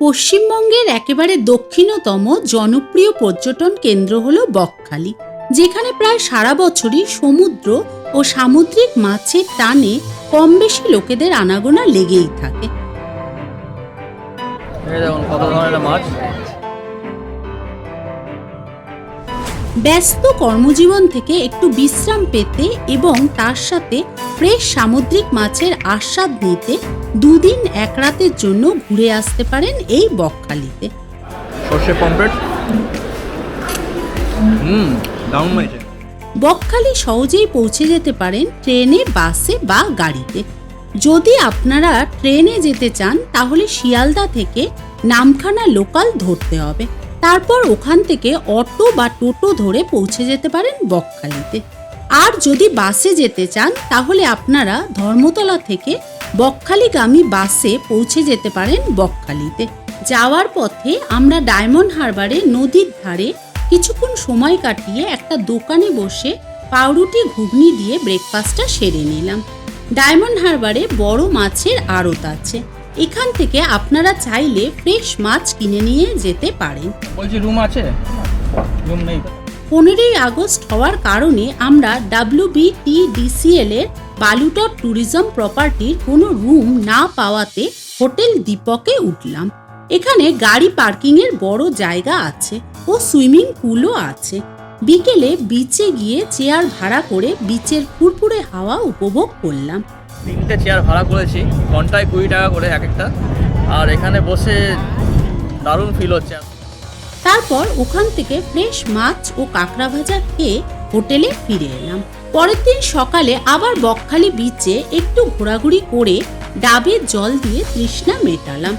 পশ্চিমবঙ্গের একেবারে দক্ষিণতম জনপ্রিয় পর্যটন কেন্দ্র হলো বকখালি, যেখানে প্রায় সারা বছরই সমুদ্র ও সামুদ্রিক মাছের টানে কম বেশি লোকেদের আনাগোনা লেগেই থাকে। ব্যস্ত কর্মজীবন থেকে একটু বিশ্রাম পেতে এবং তার সাথে ফ্রেশ সামুদ্রিক মাছের আস্বাদ নিতে দুদিন এক রাতের জন্য ঘুরে আসতে পারেন এই বকখালিতে। বকখালি সহজেই পৌঁছে যেতে পারেন ট্রেনে, বাসে বা গাড়িতে। যদি আপনারা ট্রেনে যেতে চান তাহলে শিয়ালদা থেকে নামখানা লোকাল ধরতে হবে, তারপর ওখান থেকে অটো বা টোটো ধরে পৌঁছে যেতে পারেন বকখালিতে। আর যদি বাসে যেতে চান তাহলে আপনারা ধর্মতলা থেকে বকখালিগামী বাসে পৌঁছে যেতে পারেন বকখালিতে। যাওয়ার পথে আমরা ডায়মন্ড হারবারে নদীর ধারে কিছুক্ষণ সময় কাটিয়ে একটা দোকানে বসে পাউরুটি ঘুগনি দিয়ে ব্রেকফাস্টটা সেরে নিলাম। ডায়মন্ড হারবারে বড় মাছের আড়ত আছে, এখান থেকে আপনারা চাইলে ফ্রেশ মাছ কিনে নিয়ে যেতে পারেন। বলছি রুম আছে? রুম নেই। 15ই আগস্ট হওয়ার কারণে আমরা WBTDCL এর বালুটপ ট্যুরিজম প্রপার্টির কোনো রুম না পাওয়াতে হোটেল দীপকে উঠলাম। এখানে গাড়ি পার্কিংয়ের বড় জায়গা আছে ও সুইমিং পুলও আছে। বিকেলে বিচে গিয়ে চেয়ার ভাড়া করে বিচের ফুরফুরে হাওয়া উপভোগ করলাম। 3টে চেয়ার ভাড়া করেছি, ঘন্টায় 20 টাকা করে এক একটা, আর এখানে বসে দারুণ ফিল হচ্ছে। তারপর ওখান থেকে ফ্রেশ মাছ ও কাঁকড়া ভাজা খেয়ে হোটেলে ফিরে এলাম। পরের দিন সকালে আবার বকখালি বিচে একটু ঘোরাঘুরি করে ডাবের জল দিয়ে তৃষ্ণা মেটালাম।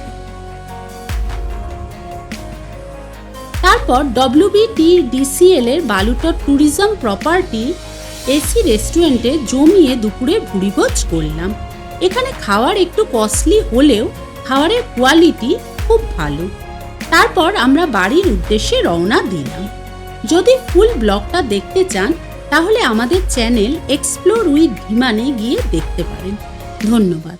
তারপর WBTDCL এর বালুটপ ট্যুরিজম প্রপার্টি এসি রেস্টুরেন্টে জমিয়ে দুপুরে ভুরিভোজ করলাম। এখানে খাওয়ার একটু কস্টলি হলেও খাবারের কোয়ালিটি খুব ভালো। তারপর আমরা বাড়ির উদ্দেশ্যে রওনা দিলাম। যদি ফুল ব্লগটা দেখতে চান তাহলে আমাদের চ্যানেল এক্সপ্লোর উইথ ধীমানে গিয়ে দেখতে পারেন। ধন্যবাদ।